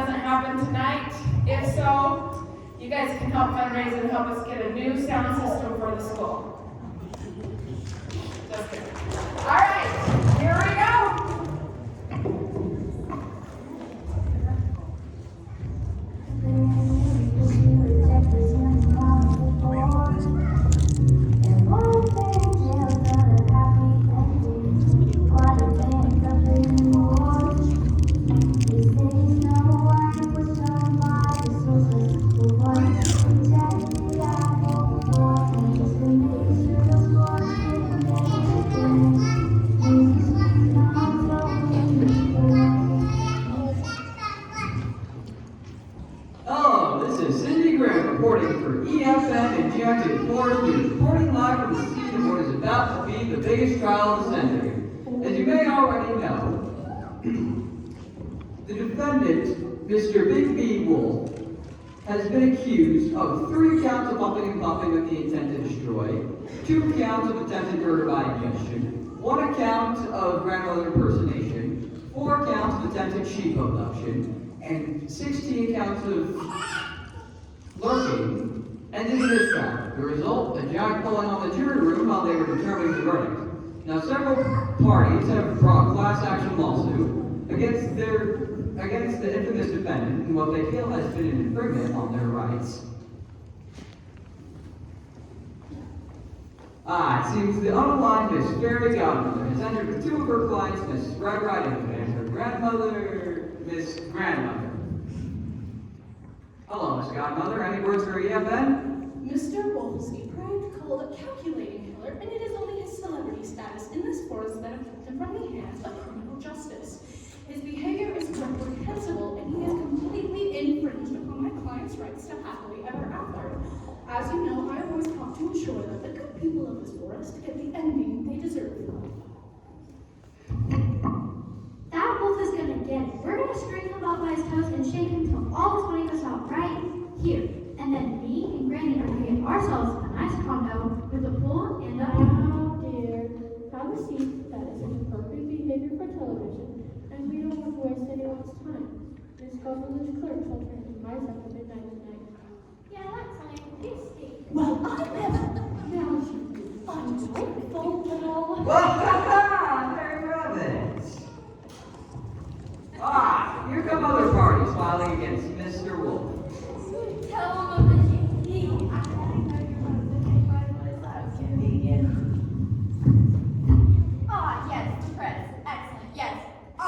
doesn't happen tonight. If so, you guys can help fundraise and help us get a new sound system for the school. Just kidding. All right, here we go. The biggest trial of the century. As you may already know, the defendant, Mr. Big B. Wolf, has been accused of 3 counts of humping and pumping with the intent to destroy, 2 counts of attempted murder by ingestion, 1 account of grandmother impersonation, 4 counts of attempted sheep abduction, and 16 counts of lurking. Ended in this trial. The result, a giant pulling on the jury room while they were determining the verdict. Now, several parties have brought a class action lawsuit against the infamous defendant in what they feel has been an infringement on their rights. It seems the unaligned Miss Fairy Godmother has entered with 2 of her clients, Miss Red Riding Hood and her grandmother, Miss Grandmother. Hello, Miss Godmother. Any words for EFN? Mr. Wolf is deprived, called a calculating killer, and it is only his celebrity status in this forest that have kept him from the hands of criminal justice. His behavior is reprehensible, and he has completely infringed upon my client's rights to happily ever after. As you know, I have always sought to ensure that the good people of this forest get the ending they deserve. That wolf is gonna get it. We're gonna string him up by his toes and shake him till all his money goes out right here. And then me and Granny are gonna get ourselves a nice condo with a pool and a... Oh dear. Have a seat. That is inappropriate behavior for television, and we don't want to waste anyone's time. Ms. Government Clerk shall turn his mice up at midnight tonight. Yeah, that's fine. It's Steve. Well, I never. Now you ungrateful little. Mary Robbins! Here come other parties filing against Mr. Wolf. Tell him of the he. I didn't know you wanted to take my place. I was convenient. Ah, yes, press. Excellent. Yes, I,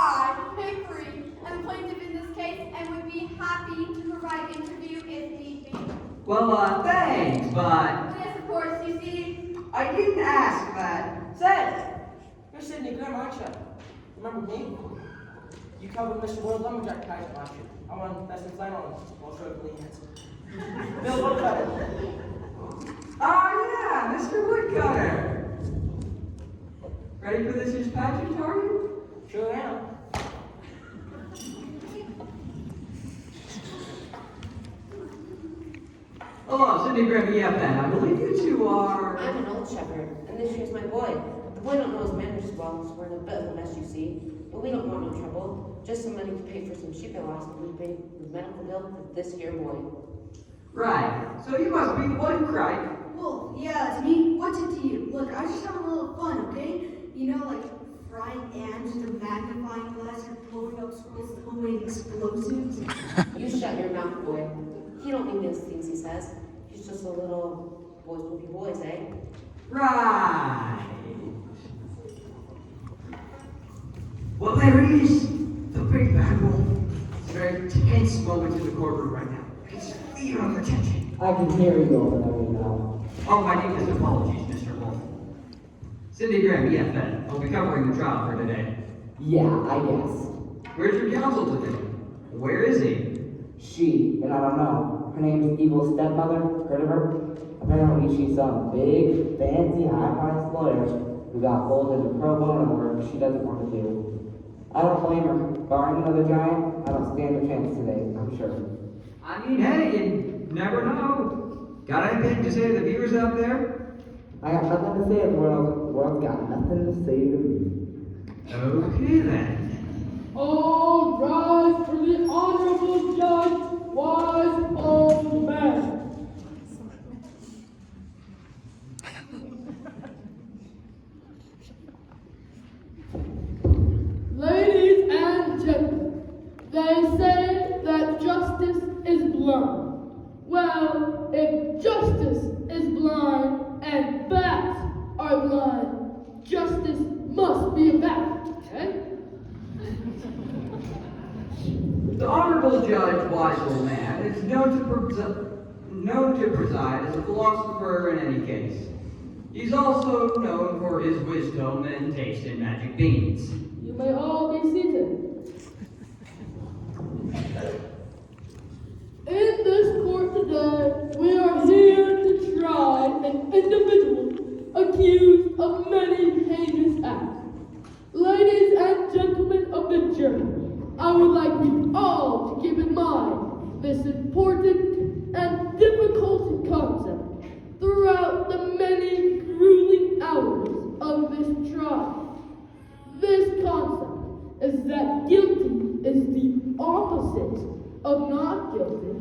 Hickory, am plaintiff in this case and would be happy to provide interview if need be. Well, thanks, but... Yes, of course, you see. I didn't ask that. Say, you're Sidney Grimm, aren't you? Remember me? You covered Mr. World Lumberjack pageant last year. I won Best in Sign on Well Short Cleans. Bill Woodcutter. Yeah, Mr. Woodcutter. Ready for this year's pageant, are you? Sure am. Hello, Sidney Grimm, EFN. I believe you 2 are... I'm an old shepherd, and this year's my boy. The boy don't know his manners well, so we're in a bit of a mess, you see. But we don't want no trouble. Just some money to pay for some sheep I lost, and we pay the medical bill for this here boy. Right. So you must be the one who cried. Well, yeah, it's me. What's it to you? Look, I was just having a little fun, okay? You know, like frying ants with a magnifying glass and blowing up squirrels with homemade explosives. You shut your mouth, boy. He don't mean those things he says. He's just a little boys will be boys, eh? Right. Well, there he is. The big bad wolf. It's a very tense moment in the courtroom right now. It's fear of attention. I can hear you over there now. Oh, my deepest apologies, Mr. Wolf. Sidney Graham, EFN. I'll be covering the trial for today. Yeah, I guess. Where's your counsel today? Where is he? She, and I don't know. Her name's Evil Stepmother. Heard of her? Apparently she's some big, fancy, high-priced lawyer who got pulled into pro bono work she doesn't want to do. I don't blame her. Barring another giant, I don't stand a chance today, I'm sure. I mean, hey, you never know. Got anything to say to the viewers out there? I got nothing to say to the world. The world's got nothing to say to me. Okay then. All rise for the Honorable honorable judge, wise old man. Ladies and gentlemen, they say that justice is blind. Well, if justice is blind and bats are blind, justice must be a bat, okay? The Honorable Judge Weisel Man is known to preside as a philosopher in any case. He's also known for his wisdom and taste in magic beans. You may all be seated. In this court today, we are here to try an individual accused of many heinous acts. Ladies and gentlemen of the jury, I would like you all to keep in mind this important and difficult concept throughout the many grueling hours of this trial. This concept is that guilty is the opposite of not guilty,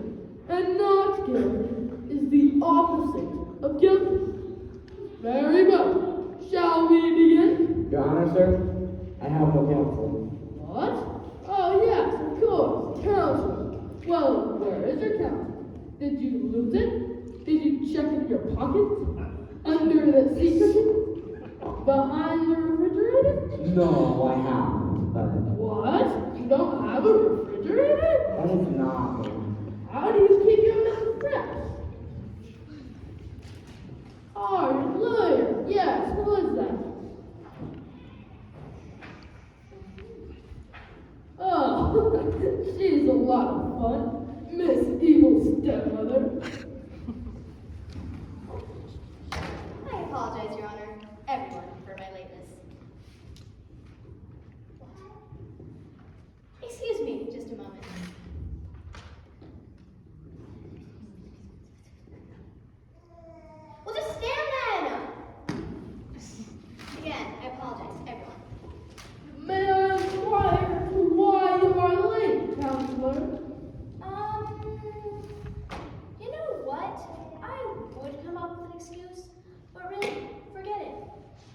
and not guilty is the opposite of guilty. Very well. Shall we begin? Your Honor, sir, I have no counsel. What? Oh, yes, of course. Counsel. Well, where is your counsel? Did you lose it? Did you check in your pockets? Under the seat cushion? Behind the refrigerator? No, I haven't, but What? You don't have a refrigerator? that is not me. How do you keep your milk fresh? Oh, your lawyer. Yes, who is that? Oh, she's a lot of fun. Miss Evil Stepmother. I apologize, Your Honor, everyone, for my lateness. Excuse me, just a moment. Well, just stand then! Again, I apologize, everyone. May I inquire why you are late, Counselor? You know what? I would come up with an excuse, but really, forget it.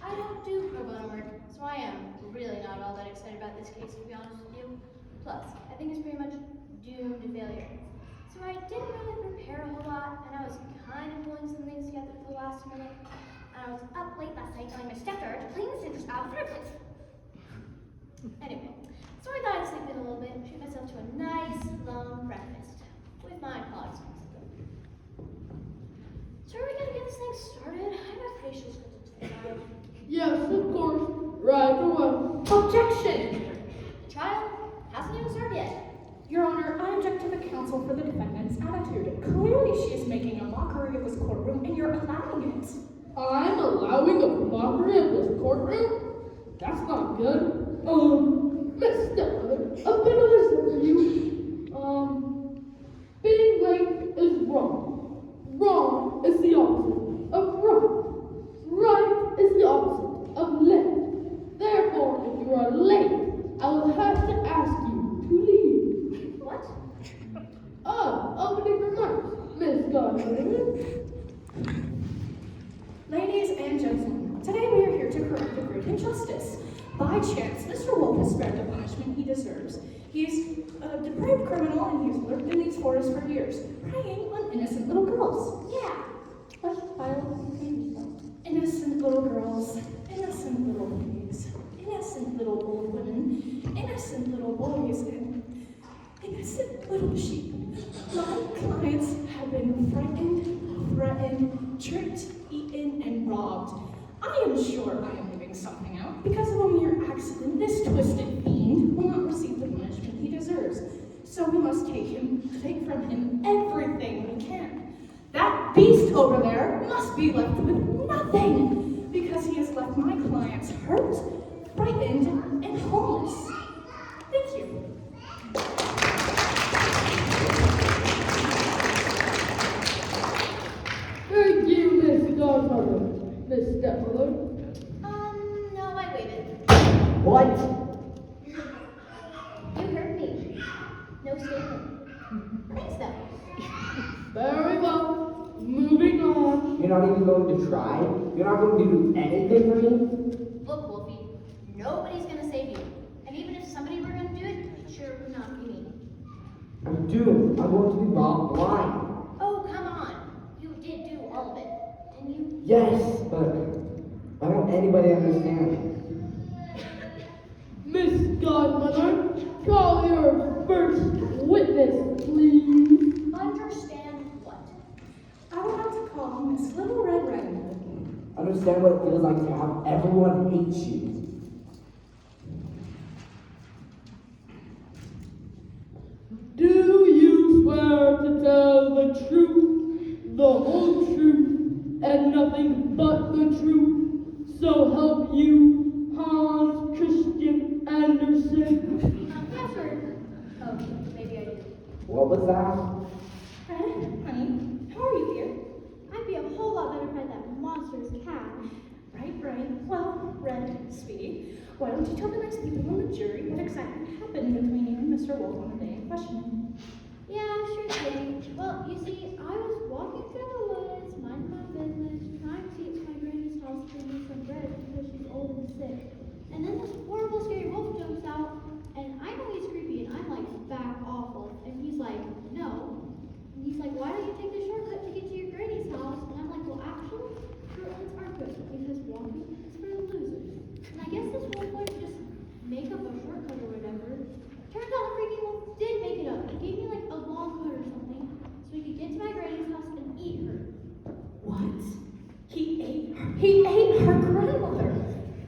I don't do pro bono work, so I am really not all that excited about this case, to be honest with you. Plus, I think it's pretty much doomed to failure. So I didn't really prepare a whole lot, and I was kind of pulling some things together for the last minute. And I was up late last night telling my stepdaughter to clean the scissors out of her place. Anyway, so I thought I'd sleep in a little bit and treat myself to a nice, long breakfast. With my apologies. So are we gonna get this thing started? I have a facial scheduled to take out. Yes, of course. Right away. Objection! The trial hasn't even started yet. Your Honor, I object to the counsel for the defendant's attitude. Clearly she is making a mockery of this courtroom and you're allowing it. I'm allowing a mockery of this courtroom? That's not good. Miss Stepmother, a bit of this for you. Being late is wrong. Wrong is the opposite of right. Right is the opposite of late. Therefore, if you are late, I will have to ask you to leave. What? Opening remarks, Miss Godmother. Ladies and gentlemen, today we are here to correct a great injustice. By chance, Mr. Wolf has spared the punishment he deserves. He is a depraved criminal and he has lurked in these forests for years, preying on innocent little girls. Yeah. Let's file a Innocent little girls, innocent little babies, innocent little old women, innocent little boys, and innocent little sheep. My clients have been frightened, threatened, tricked, eaten, and robbed. I am sure I am leaving something out. Because of a mere accident, this twisted fiend will not receive the punishment he deserves. So we must take from him everything we can. That beast over there must be left with nothing, because he has left my clients hurt, frightened, and homeless. Thank you. Thank you, Miss Godmother. Miss Stepmother. No, I waited. What? You heard me. No statement. You're not even going to try? You're not going to do anything for me? Look, Wolfie, nobody's gonna save you. And even if somebody were gonna do it, it sure would not be me. I'm doomed. I'm going to be robbed blind. Oh, come on. You did do all of it, didn't you? Yes, but I don't want anybody to understand. Miss Godmother, call your first witness, please. Understand what? I would like to call Miss Little Red Riding Hood. Understand what it feels like to have everyone hate you. Do you swear to tell the truth, the whole truth, and nothing but the truth? So help you, Hans Christian Andersen. Yeah, sure. Oh, maybe I do. What was that? Honey, how are you, dear? I'd be a whole lot better if I had that monster's cat. Right. Well, Red, sweetie, why don't you tell the nice people on the jury what exactly happened between you and Mr. Wolf on the day in question? Yeah, sure thing. Well, you see, I was walking through the woods, minding my business, trying to get to my granny's house to give me some bread because she's old and sick. And then this horrible, scary wolf jumps out, and I know he's creepy, and I'm like, back awful. And he's like, no. And he's like, why don't you take the shortcut to get to your granny's house? And I'm like, well, actually, shortcuts are good because walking is for the losers. And I guess this wolf wouldn't just make up a shortcut or whatever. Turns out the freaking wolf did make it up. He gave me like a long cut or something so he could get to my granny's house and eat her. What? He ate her grandmother.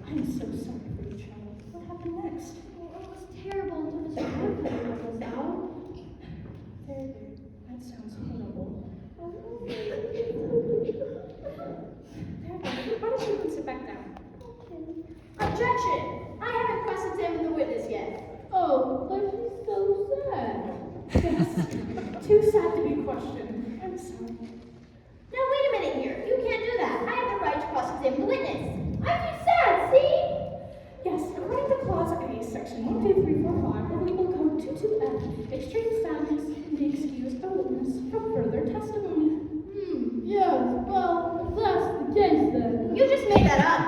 I'm so sorry for you, child. What happened next? Well, it was terrible until Mr. Woodcutter helped us out. There. That sounds horrible. There. Why don't you go sit back down? Objection! I haven't cross-examined the witness yet. Oh, but she's so sad. Yes. Too sad to be questioned. I'm sorry. Now, wait a minute here. You can't do that. I have the right to cross-examine the witness. I'm too sad, see? Yes, according to Clause A, Section 12345 of Legal Code 22F, extreme sadness may excuse a witness from further testimony. Yes, well, if that's the case then. You just made that up.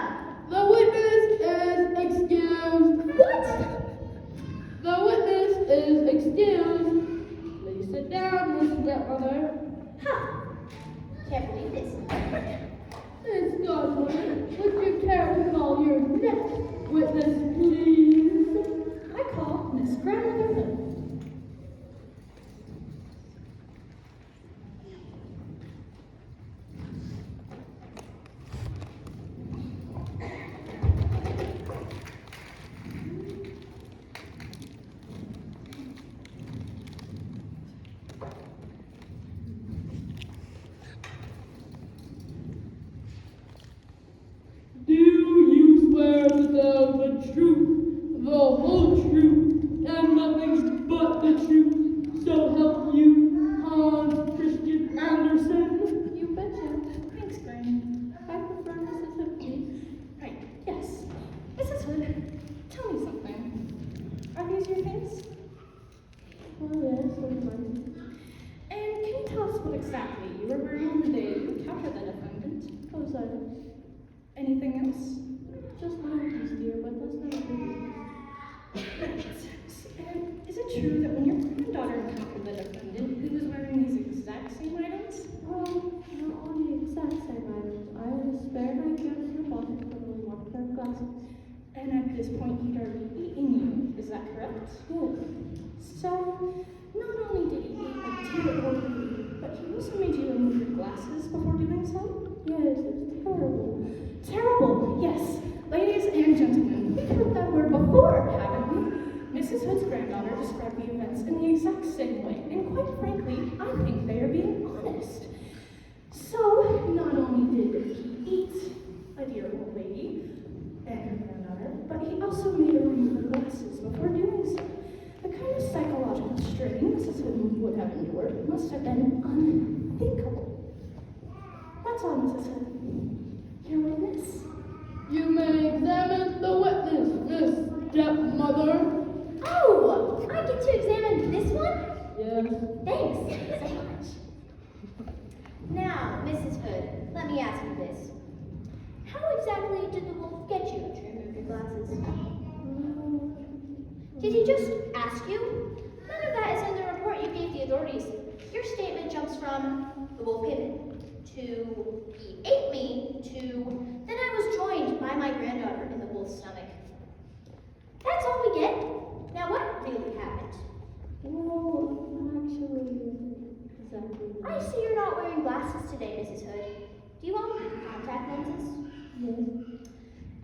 The witness is excused. What? The witness is excused. Please sit down, Miss Stepmother. Huh. Can't believe this. Miss Godmother, would you care to call your next witness, please? I call Miss Grandmother Hood. Do you swear to tell the truth, the whole truth, and nothing but the truth, so help you, Hans Christian Andersen? You betcha. Thanks, Granny. I prefer Mrs. Hood, please. Right, yes. Mrs. Hood, tell me something. Are these your things? Oh, yes, certainly. And can you tell us what exactly you were wearing on the day you encountered the defendant? Oh, sorry. Anything else? Just my piece, dear, but that's not a big Right. And is it true that when your granddaughter encountered the defendant, he was wearing these exact same items? Well, not all the exact same items. I had a spare night gown in the pocket for only one pair of glasses. And at this point, he'd already eaten you. Is that correct? Yes. So, not only did he eat a terrible food, but he also made you remove your glasses before doing so? Yes, it was terrible. Terrible, yes. Ladies and gentlemen, we've heard that word before, haven't we? Mrs. Hood's granddaughter described the events in the exact same way, and quite frankly, I think they are being honest. So, not only did he eat a dear old lady and her granddaughter, but he also made her remove her glasses before doing so. The kind of psychological strain Mrs. Hood would have endured must have been unthinkable. That's all, Mrs. Hood. Your witness. You may examine the witness, Miss Stepmother. Oh, I get to examine this one? Yes. Thanks so much. Now, Mrs. Hood, let me ask you this. How exactly did the wolf get you to remove your glasses? Did he just ask you? None of that is in the report you gave the authorities. Your statement jumps from the wolf hit me to he ate me to then I was joined by my granddaughter in the wolf's stomach. That's all we get. Now what really happened? Well, actually, exactly. I see you're not wearing glasses today, Mrs. Hood. Do you own contact lenses? Yes.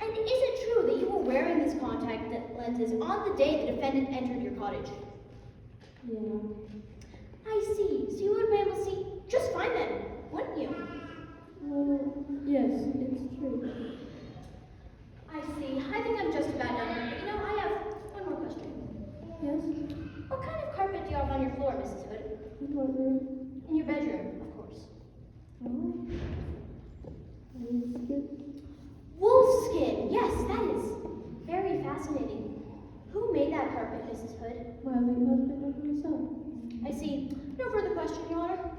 And is it true that you were wearing these contact lenses on the day the defendant entered your cottage? Yeah. I see. So you would have been able to see just fine then, wouldn't you? Well, yes, it's true. I see. I think I'm just about done here, but you know, I have one more question. Yes? What kind of carpet do you have on your floor, Mrs. Hood? What room? In your bedroom, of course. Oh. Wolf skin! Yes, that is very fascinating. Who made that carpet, Mrs. Hood? My late husband and myself. I see. No further question, Your Honor.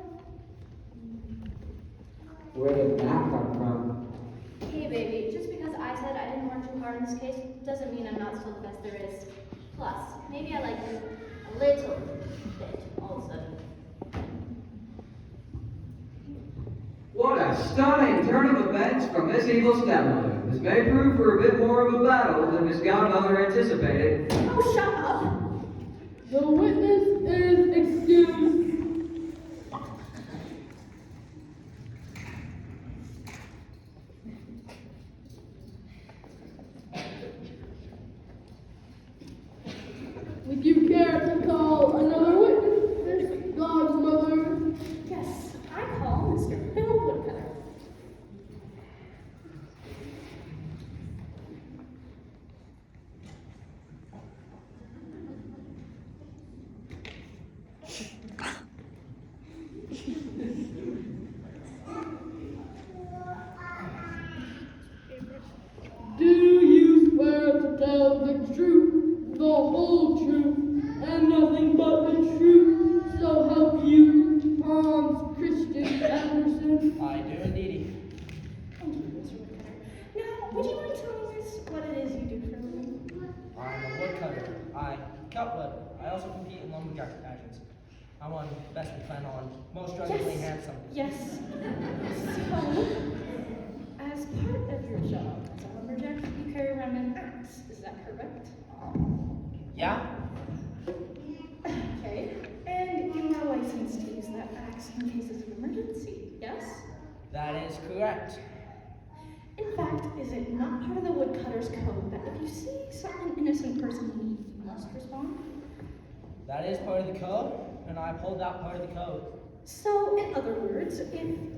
Where did that come from? Hey, baby, just because I said I didn't work too hard in this case doesn't mean I'm not still the best there is. Plus, maybe I like you a little bit all of a sudden. What a stunning turn of events from Miss Evil Stepmother. This may prove for a bit more of a battle than Miss Godmother anticipated. Oh, shut up! The witness is excused. Would you care to call another witness, Miss Godmother? Yes, I call Mr. Bill Woodcutter. Do you swear to tell the truth, the whole truth, and nothing but the truth, so help you, Hans Christian Andersen? I do indeed. Thank you, Mr. Woodcutter. Now, would you mind telling us what it is you do for a living? I'm a woodcutter. I cut wood. I also compete in lumberjack pageants. I won best in Clan on most ruggedly handsome. Yes. So, as part of your job as a lumberjack, you carry around an axe. Is that correct? Yeah? Okay. And you are licensed to use that axe in cases of emergency, yes? That is correct. In fact, is it not part of the woodcutter's code that if you see an innocent person in need, you must respond? That is part of the code, and I uphold that part of the code. So, in other words, if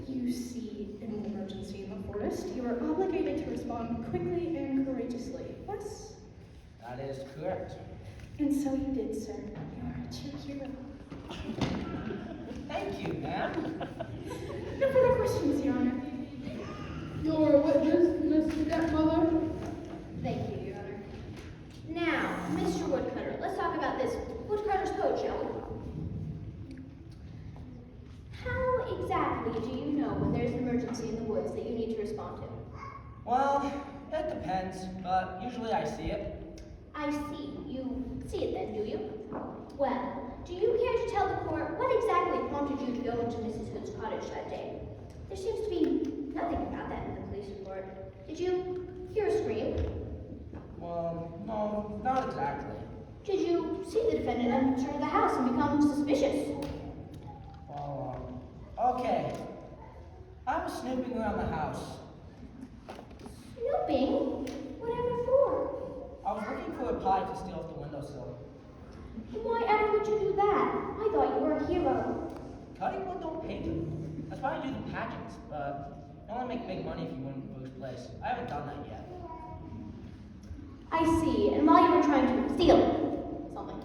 you see an emergency in the forest, you are obligated to respond quickly and courageously, yes? That is correct. And so you did, sir. You are a true hero. Thank you, ma'am. No further questions, Your Honor. Your witness, Miss Stepmother? Thank you, Your Honor. Now, Mr. Woodcutter, let's talk about this woodcutter's code, shall we? How exactly do you know when there's an emergency in the woods that you need to respond to? Well, it depends, but usually I see it. I see. You see it then, do you? Well, do you care to tell the court what exactly prompted you to go into Mrs. Hood's cottage that day? There seems to be nothing about that in the police report. Did you hear a scream? Well, no, not exactly. Did you see the defendant enter the house and become suspicious? Well, okay. I was snooping around the house. Snooping? Whatever for? I was looking for a pie to steal off the windowsill. Why ever would you do that? I thought you were a hero. Cutting wood don't pay good. That's why I do the pageants, but you only make big money if you win first place. I haven't done that yet. I see. And while you were trying to steal something,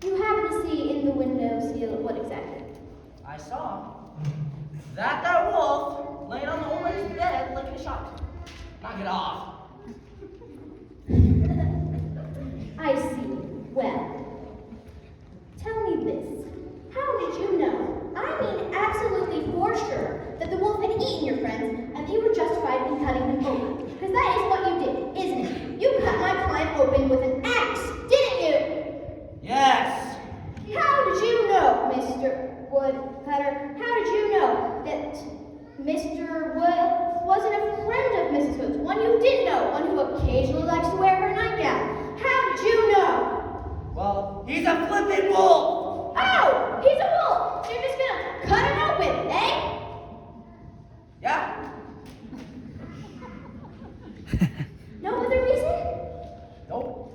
you happened to see in the window seal what exactly? I saw that wolf laying on the old lady's bed like a shot. Knock it off. I see. Well, tell me this. How did you know? I mean, absolutely for sure flipping wolf! Oh, he's a wolf! So you're just gonna cut him open, eh? Yeah? No other reason? Nope.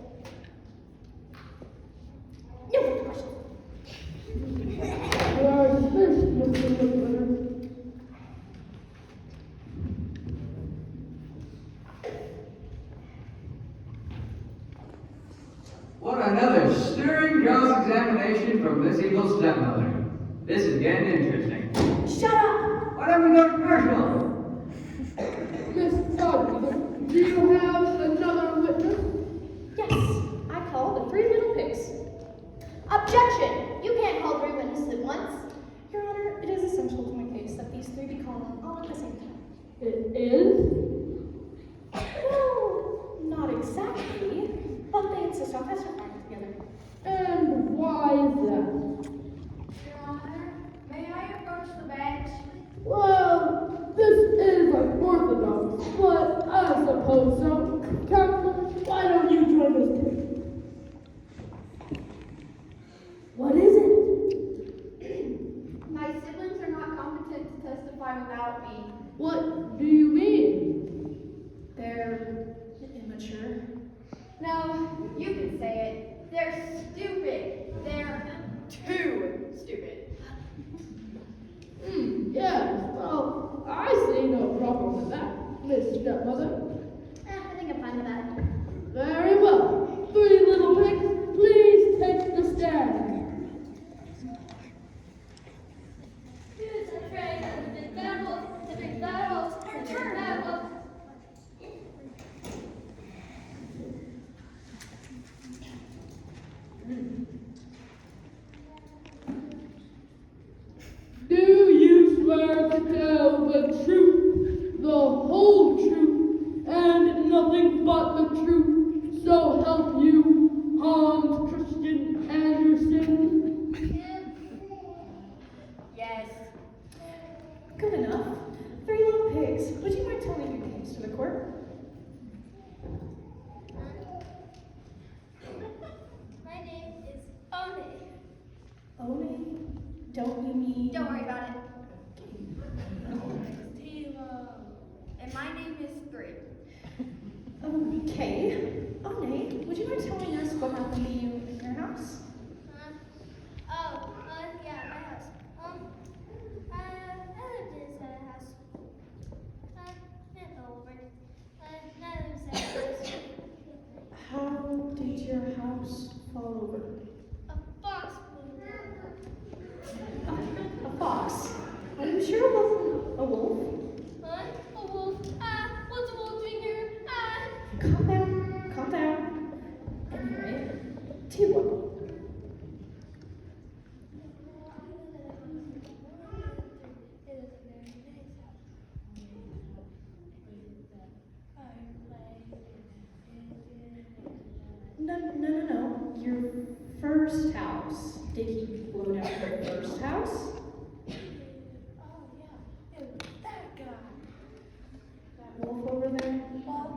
No further questions. You are dismissed, Mr. Whitman. What another stirring cross-examination from Miss Eagle's stepmother. This is getting interesting. Shut up! Why don't we go to commercial? Miss Godmother, do you have another witness? Yes, I call the 3 little pigs. Objection! You can't call 3 witnesses at once. Your Honor, it is essential to my case that these 3 be called on all at the same time. It is? Well, not exactly, but they insist on testifying together. And why is that? Your Honor, may I approach the bench? Well, this is unorthodox, but I suppose so. Counsel, why don't you join us too? What is it? My siblings are not competent to testify without me. What do you mean? They're immature. No, you can say it. They're stupid. They're too stupid. Yes, well, I see no problem with that, Miss Stepmother. I think I'm fine with that. Very well. 3 little pigs, please take the stand. Who's afraid of the big bad wolf? The big bad wolf, the big bad wolf. Do you swear to tell the truth, the whole truth, and nothing but the truth, so help you, Hans Christian Andersen? Yes. Good enough. 3 little pigs. Would you mind telling your names to the court? My name is One. One? Don't you mean... Don't worry about it. And my name is 3. Okay. One, would you mind telling us what happened to you in your house? Yeah, my house. I lived in this house. It fell over. None of them said How did your house fall over? a fox flew down. A fox? Are you sure it wasn't a wolf? A wolf. What's a wolf doing here? Calm down. Calm down. Anyway, T1. No. Your first house. Did he blow down your first house? Oh, yeah. It was that guy. That wolf over there? Well,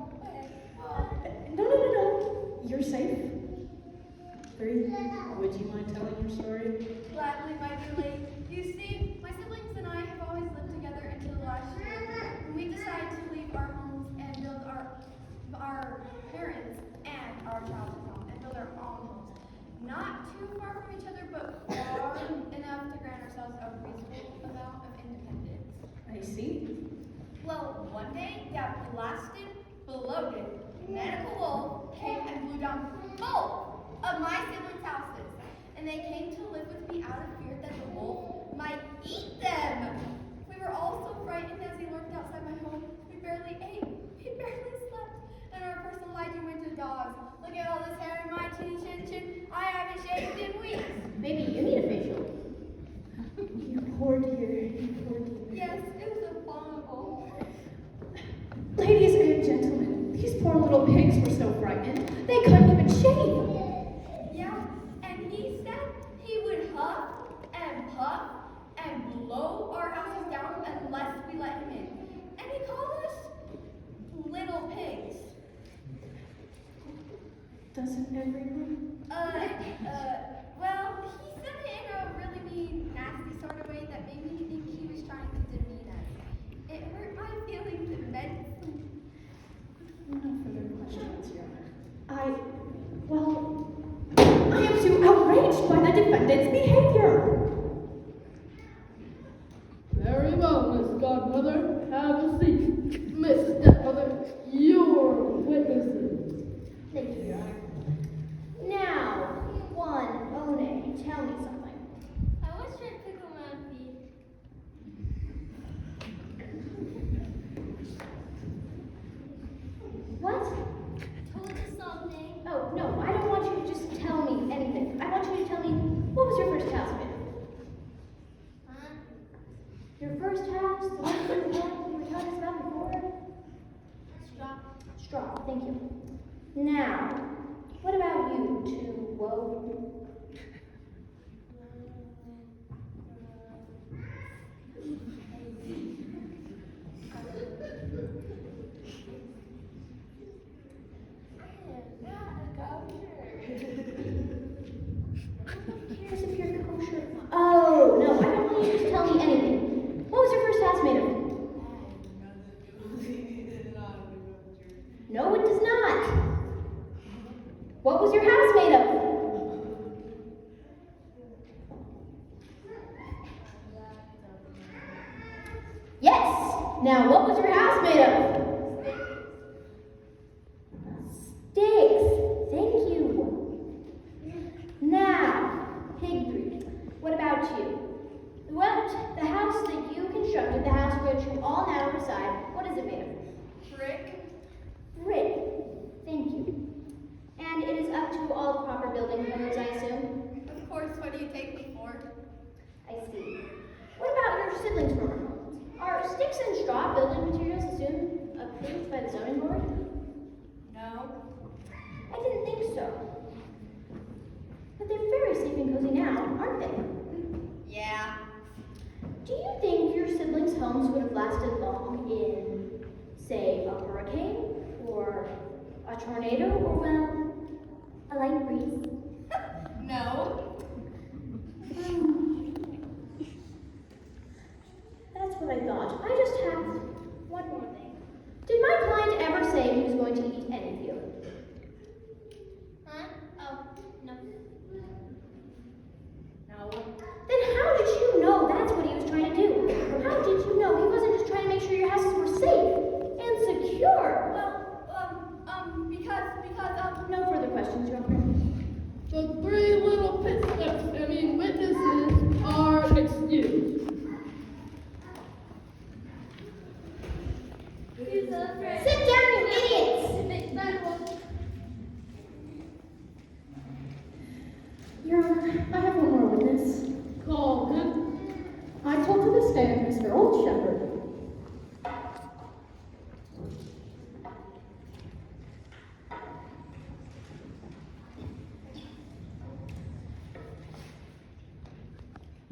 No. You're safe. 3. Would you mind telling your story? Gladly, my dearly. You see, my siblings and I have always lived together until last year, when we decided to leave our homes and build our parents and our childhood home and build our own homes. Not too far from each other, but far enough to grant ourselves a reasonable amount of independence. I see. Well, one day, that blasted, bloated, maniacal wolf came and blew down both of my siblings' houses. And they came to live with me out of fear that the wolf might eat them. We were all so frightened as he lurked outside my home. We barely ate. We barely slept. And our personal hygiene went to dogs. Look at all this hair in my chin. I haven't shaved in weeks. maybe you need a facial. You poor dear. Yes, it was abominable. Ladies and gentlemen, these poor little pigs were so frightened, they couldn't even shave. Yeah, and he said he would huff and puff and blow our houses down unless we let him in. And he called us little pigs. Doesn't everyone? Well, ugly, nasty sort of way that made me think he was trying to demean us. It hurt my feelings immensely. No further questions, Your Honor. I am too outraged by the defendant's behavior. Very well, Miss Godmother. Have a seat. Miss Stepmother, your witnesses. Thank you, Your Honor. Now, one, One, tell me something. I wish I could go on feet. What? Told you something. Oh, no, I don't want you to just tell me anything. I want you to tell me, what was your first house made of? Huh? Your first house, the one you were telling us about before? Straw. Straw, thank you. Now, what about you two? Whoa. Here's if you're kosher. Oh, no, I don't want you to just tell me anything. What was your first house made of? No, it does not. What was your house made of? Yes. Now, what was your house made of? Sticks. Thank you. Now, pig three. What about you? Well, the house that you constructed, the house which you all now reside, what is it made of? Brick. Brick. Thank you. And it is up to all the proper building codes, I assume? Of course, what do you take me for? I see. What about your siblings' former homes? Are sticks and straw building materials assumed approved by the zoning board? No. I didn't think so. But they're very safe and cozy now, aren't they? Yeah. Do you think your siblings' homes would have lasted long in, say, a hurricane? Or a tornado? Or, well, a light breeze? No. That's what I thought. I just have one more thing. Did my client ever say he was going to eat any of you? Huh? Oh, no. No. Then how did you know that's what he was trying to do? How did you know he wasn't just trying to make sure your houses were safe and secure? Because, No further questions, Your Honor. The three little witnesses are excused. he's afraid. Sit down, you idiots! Your Honor, I have one more witness. Call him. I told to the stand Mr. Old Shepherd.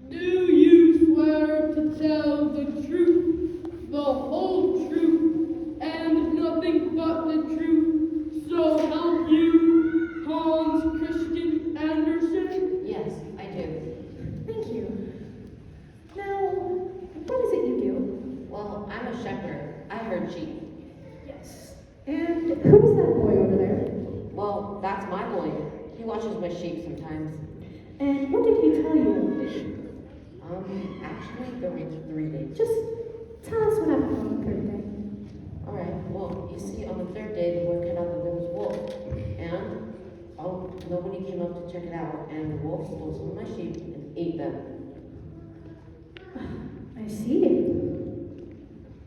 Do you swear to tell the truth, the whole truth, and nothing but the truth, so help you, Hans Christian Andersen? Yes, I do. Thank you. Now, what is it you do? Well, I'm a shepherd. I herd sheep. Yes. And who's that boy over there? Well, that's my boy. He watches my sheep sometimes. And what did he tell you? Actually, there were 3 days. Just tell us what happened on the third day. Alright, well, you see, on the 3rd day, the word came out that there was a wolf. And, nobody came up to check it out. And the wolf stole some of my sheep and ate them. I see.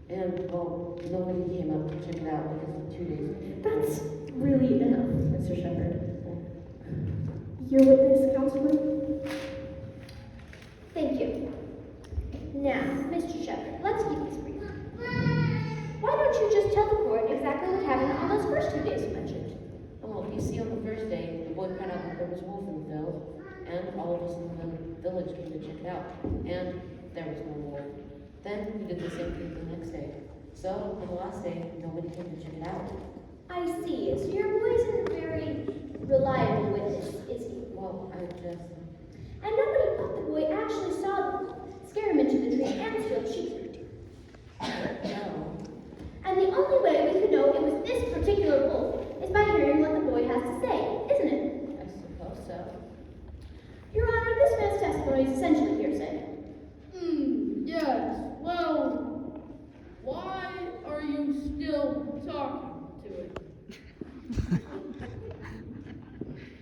And, well, nobody came up to check it out because of 2 days. That's really enough, Mr. Shepherd. Your witness, counselor? Thank you. Now, Mr. Shepherd, let's keep this brief. Why don't you just tell the court exactly what happened on those first 2 days you mentioned? Well, you see, on the 1st day, the boy found out that there was a wolf in the field. And all of us in the village came to check it out. And there was no wolf. Then we did the same thing the next day. So, on the last day, nobody came to check it out. I see. So your boy isn't a very reliable witness, is he? Well, I just... And nobody but the boy actually friends feel cheated. No. And the only way we could know it was this particular wolf is by hearing what the boy has to say, isn't it? I suppose so. Your Honor, this man's testimony is essentially hearsay. Yes. Well, why are you still talking to it?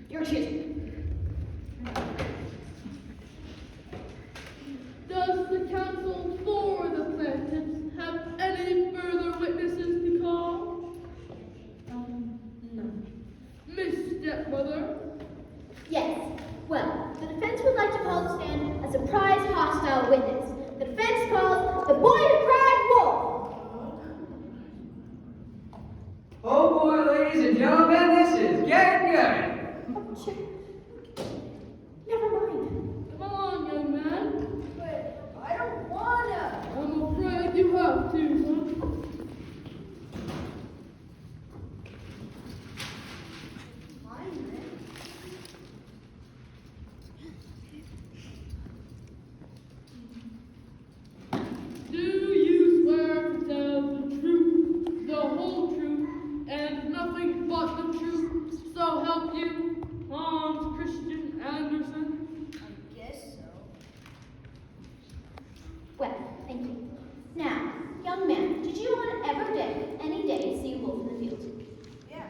You're accused. Does the counsel for the plaintiffs have any further witnesses to call? No. Miss Stepmother? Yes. Well, the defense would like to call to stand a surprise hostile witness. The defense calls the boy who cried wolf. Oh boy, ladies and gentlemen, this is getting good. Never mind. Come on, young man. But I don't wanna. I'm afraid you have to, son. Do you swear to tell the truth, the whole truth, and nothing but the truth, so help you, Hans Christian Andersen? I guess so. Well, thank you. Now, young man, did you on any day see a wolf in the field? Yeah,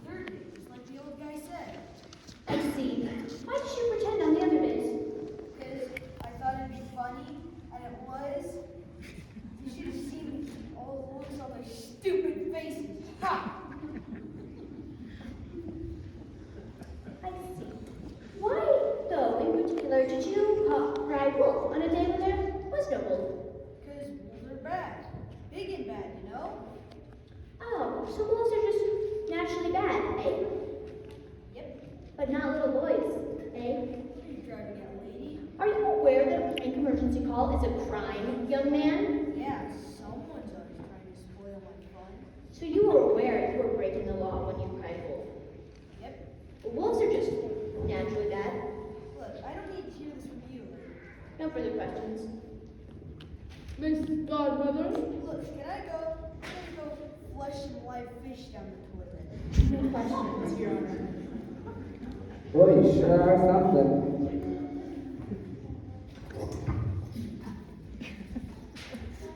third day, just like the old guy said. I see. Why did you pretend on the other days? Because I thought it'd be funny, and it was. You should have seen all the looks on their stupid faces. Ha! I see. Why, though, in particular, did you cry wolf on a day when there was no wolf? Because wolves are bad. Big and bad, you know? Oh, so wolves are just naturally bad, eh? Yep. But not little boys, eh? Are you driving at a lady? Are you aware that a prank emergency call is a crime, young man? Yeah, someone's always trying to spoil my fun. So you were aware you were breaking the law when you cried wolf. Yep. But wolves are just naturally bad. Look, I don't need to hear this from you. No further questions. Miss Godmother? Look, can I go? I'm gonna go flush some live fish down the toilet. No questions, Your Honor. Boy, you sure are something.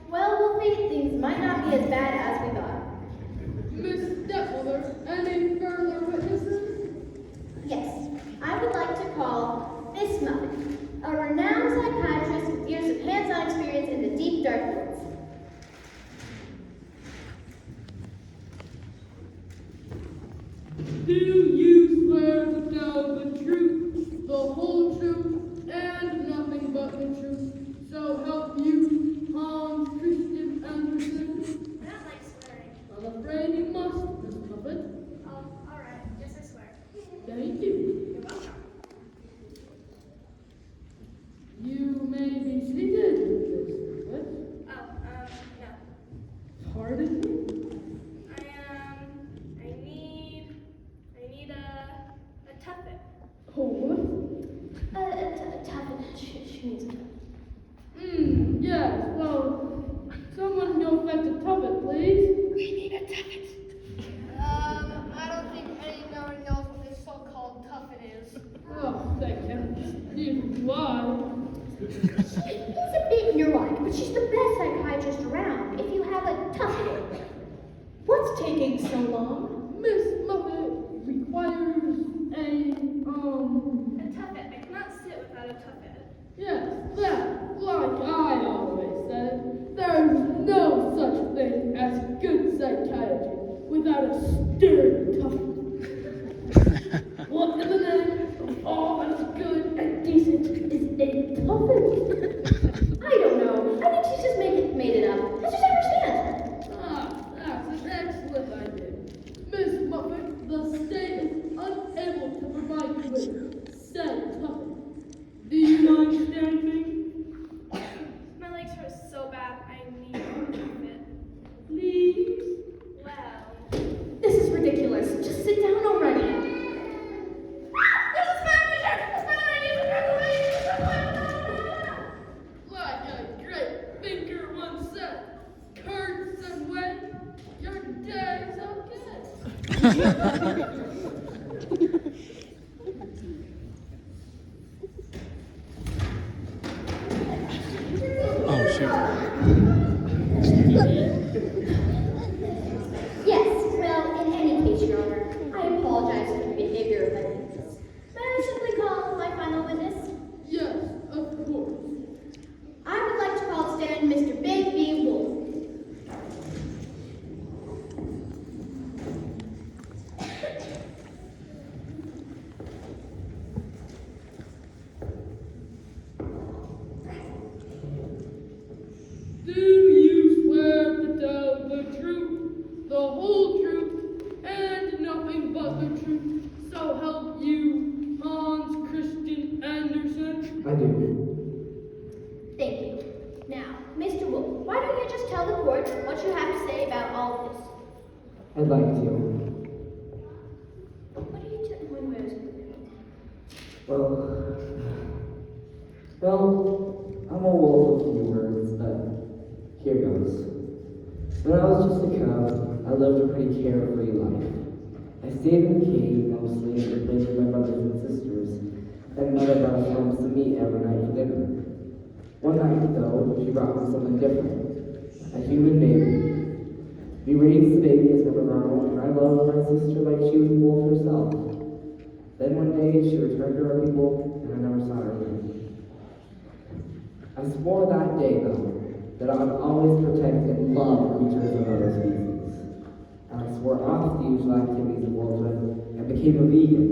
Well, Wolfie, things might not be as bad as we thought. Miss Stepmother, any further witnesses? Yes, I would like to call this Muffin, a renowned psychiatrist with years of hands-on experience in the deep, dark woods. Do you swear to tell the truth, the whole truth, and nothing but the truth, so help you, Hans Christian Andersen? I don't like swearing. I'm afraid you must, Miss Muffet. Oh, alright. Yes, I swear. Thank you. You're welcome. You may be seated, Miss Muffet. Oh, no. Pardon me? I need a tuffet. Oh, what? Tuffet, she needs a tuffet. Yes, well, someone go fetch a tuffet, please. We need a tuffet. I don't think anyone knows what this so-called tuffet is. Oh, thank heavens. Neither do I. She's a bit neurotic, but she's the best psychiatrist around. If you have a tuffet. What's taking so long? Miss Muffet requires a, A tuffet. I cannot sit without a tuffet. yes, that, like I always said, there's no such thing as good psychiatry without a stern tuffet. What in the name of all that is good and decent is a tuffet? I don't know. I think she's just made it up. I just understand. Ah, that's an excellent idea. Miss Muffet, the state is unable to provide you with said tuffet. Do you mind standing? My legs hurt so bad. I need a tuffet. Please? Well. This is ridiculous. Just sit down already. There's a spider! A spider! I need a spider! Like a great big I do. Thank you. Now, Mr. Wolf, why don't you just tell the court what you have to say about all of this? I'd like to. What are you doing? Where is it? Well, I'm a wolf with a few words, but here goes. When I was just a cub, I lived a pretty carefree life. I stayed in the cave mostly and played with my brothers and sisters, and mother brought us home to meet every night for dinner. One night, though, she brought me something different, a human baby. We raised the baby as one of our own, and I loved my sister like she was a wolf herself. Then one day, she returned to our people, and I never saw her again. I swore that day, though, that I would always protect and love creatures of other species. And I swore off the usual activities of wolfhood and became a vegan.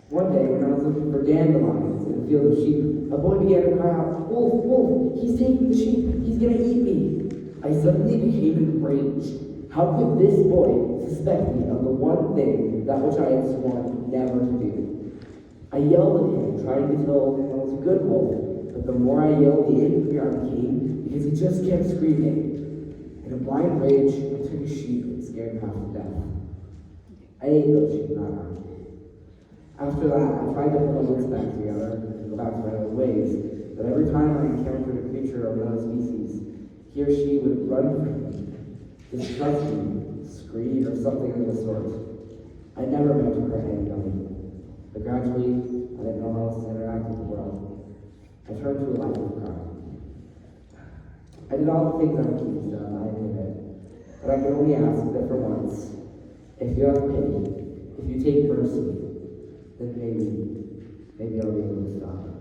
One day, when I was looking for dandelions in a field of sheep, a boy began to cry out, "Wolf, wolf, he's taking the sheep, he's gonna eat me." I suddenly became enraged. How could this boy suspect me of the one thing that which I had sworn never to do? I yelled at him, trying to tell him I was a good wolf, but the more I yelled, the angrier I became, because he just kept screaming. In a blind rage, I took a sheep and scared him half to death. I ate those sheep that night. After that, I tried to put my wits back together and go back to my old ways, but every time I encountered a creature of another species, he or she would run from me, distrust me, scream, or something of the sort. I never meant to hurt anybody, but gradually, I didn't know how else to interact with the world. I turned to a life of crime. I did all the things I'm accused of, I admit it, but I can only ask that for once, if you have pity, if you take mercy, then maybe I'll be able to stop it.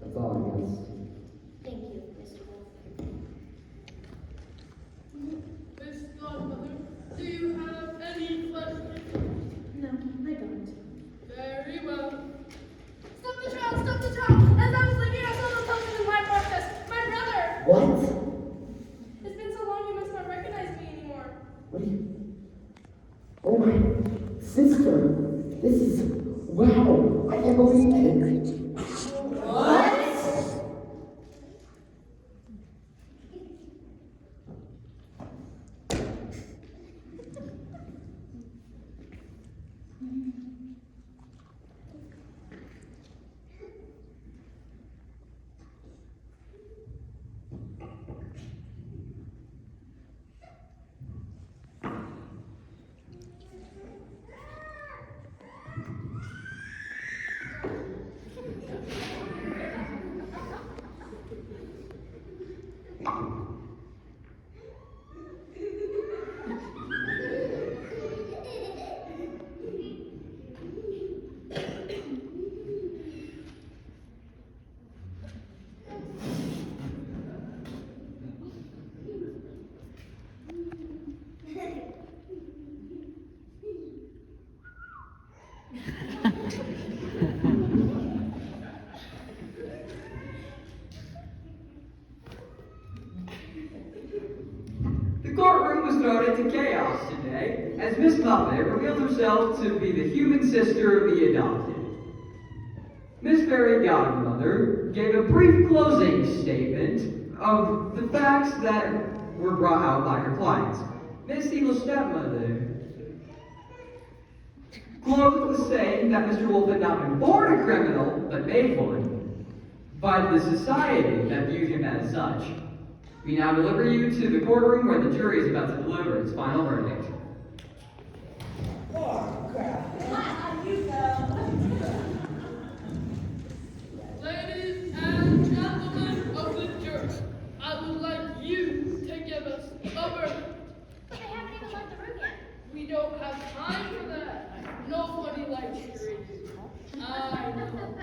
That's all I guess. Thank you, Mr. Wolf. Miss Godmother, do you have any questions? No, I don't. Very well. Stop the child! Stop the child! As I was leaving, I saw something in my breakfast. My brother! What? It's been so long you must not recognize me anymore. What are you? Oh, my sister! This is... Wow! I can't believe it! What? The courtroom was thrown into chaos today as Miss Muffet revealed herself to be the human sister of the adopted. Miss Fairy Godmother gave a brief closing statement of the facts that were brought out by her clients. Miss Evil Stepmother closed with saying that Mr. Wolf had not been born a criminal, but made one, by the society that viewed him as such. We now deliver you to the courtroom where the jury is about to deliver its final verdict. Oh, crap. Ladies and gentlemen of the jury, I would like you to give us a verdict. But they haven't even left the room yet. We don't have time for that. Nobody likes juries. I know.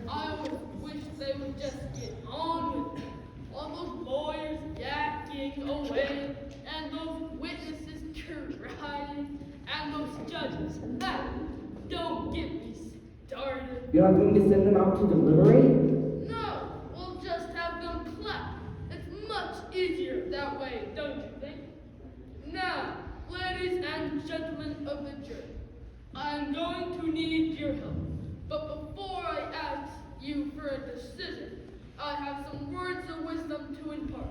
I would wish they would just get on with it. All those lawyers yakking away, and those witnesses crying, and those judges. Don't get me started. You're not going to send them out to deliberate? No, we'll just have them clap. It's much easier that way, don't you think? Now, ladies and gentlemen of the jury, I'm going to need your help. But before I ask you for a decision, I have some words of wisdom to impart.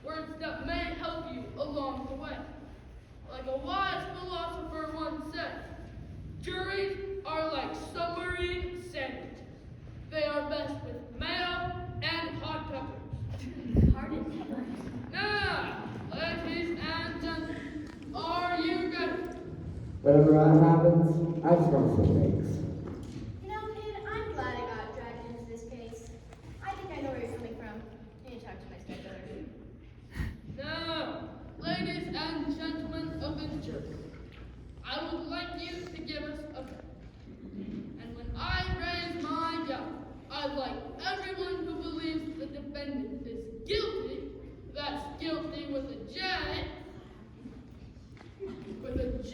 Words that may help you along the way. Like a wise philosopher once said, juries are like submarine sandwiches. They are best with mayo and hot peppers. Pardon me. Now, ladies and gentlemen, are you ready? Whatever happens, I just want to say thanks. You know, kid, I'm glad I got dragged into this case. I think I know where you're coming from. I need to talk to my stepbrother. Now, ladies and gentlemen of the jury, I would like you to give us a vote. And when I raise my gavel, I'd like everyone who believes the defendant is guilty, that's guilty with a J, with a G,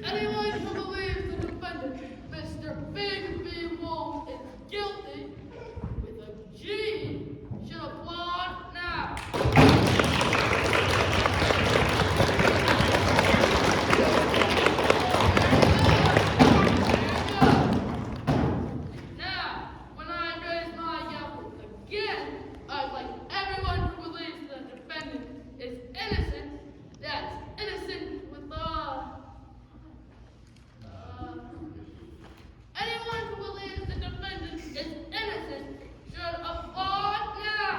anyone who believes the defendant, Mr. Big B Wolf, is guilty with a G, should applaud now. Now, when I raise my gavel again, I'd like everyone who believes the defendant is innocent, that's innocent with anyone who believes the defendant is innocent should applaud now.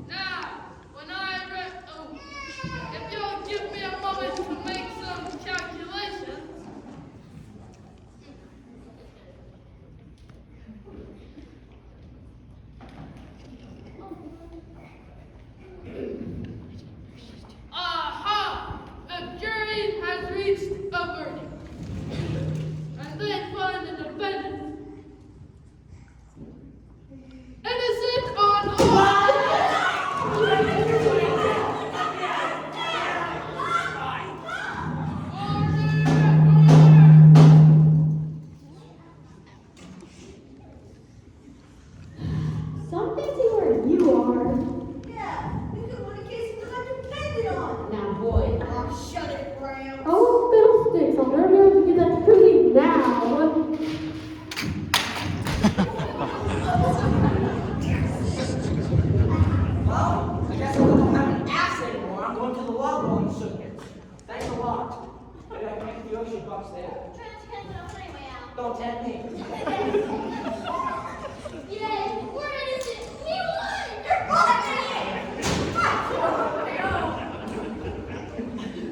Now, when if you'll give me a moment to make some calculations. Aha! The jury has reached a verdict. And they find the defendant innocent on all. Some fancy word you are. Yeah, we could win a case that I depended on. Now, boy. Oh, shut it, Graham. Oh, fiddlesticks! I'll never be able to get that cookie now. Well, I guess I don't have an ass anymore. I'm going to the law going soon. Thanks a lot. Maybe I can make the ocean bucks there. Try not to get it off anyway, Al. Don't tempt me. Yay! We're innocent! We won! You're fucking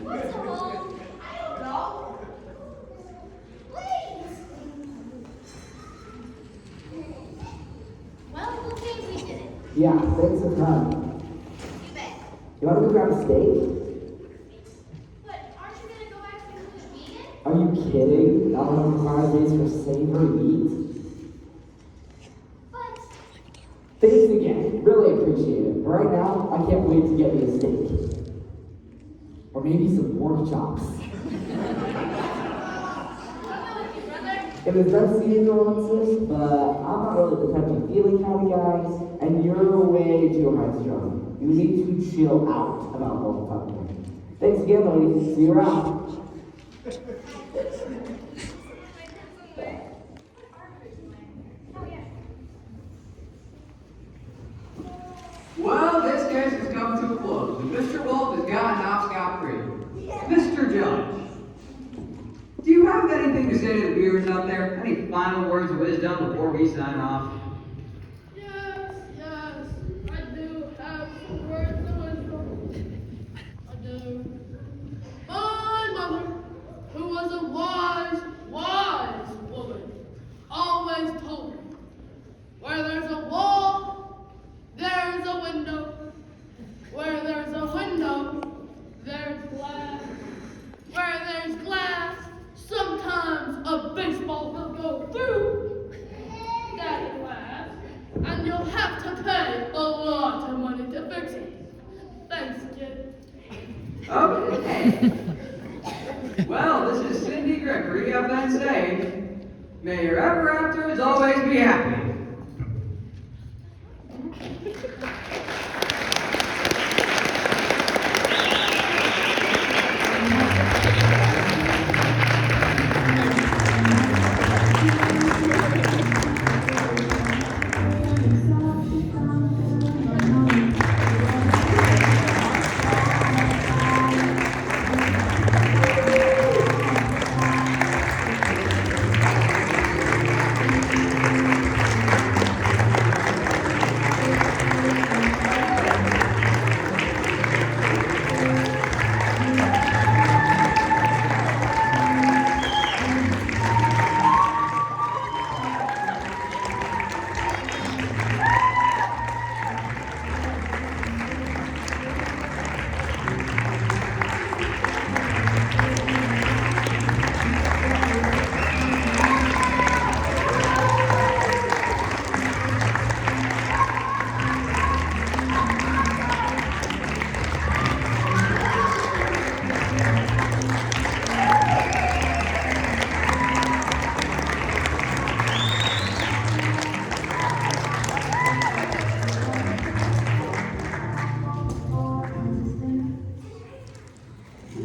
What's the hole? I don't know. Please. Well, we'll think we did it. Yeah, thanks a ton. You bet. You want to go grab a steak? But aren't you gonna go back to the vegan? Are you kidding? Not enough Fridays for savory meat? But Thanks again. Really appreciate it. But right now, I can't wait to get me a steak. Or maybe some pork chops. It was nice to see you nuances, but I'm not really the touchy-feely kind of guy, and you're way too high-strung. You need to chill out about both talking. Thanks again, ladies. See you around. Well, this case has come to a close, and Mr. Wolf has gotten off scot-free. Mr. Judge, do you have anything to say to the viewers out there? Any final words of wisdom before we sign off? Yes, I do have some words of wisdom. I do. My mother, who was a wise woman, always told me, where there's a wall, there's a window. Where there's a window, there's glass. Where there's glass, sometimes a baseball will go through that glass, and you'll have to pay a lot of money to fix it. Thanks, kid. Okay. Well, trickery have been staged, may your ever afters always be happy.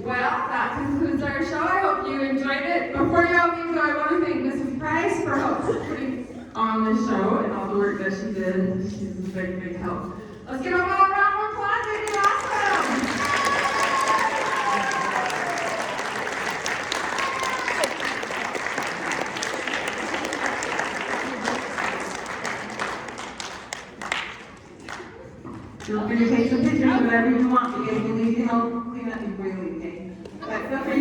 Well, that concludes our show. I hope you enjoyed it. Before you all leave, though, I want to thank Mrs. Price for putting on the show and all the work that she did. She's a big, big help. Let's give them all a round of applause. They did awesome. Feel free to take some pictures, whatever you want. You guys can leave to help clean up before you leave. Okay? But feel free to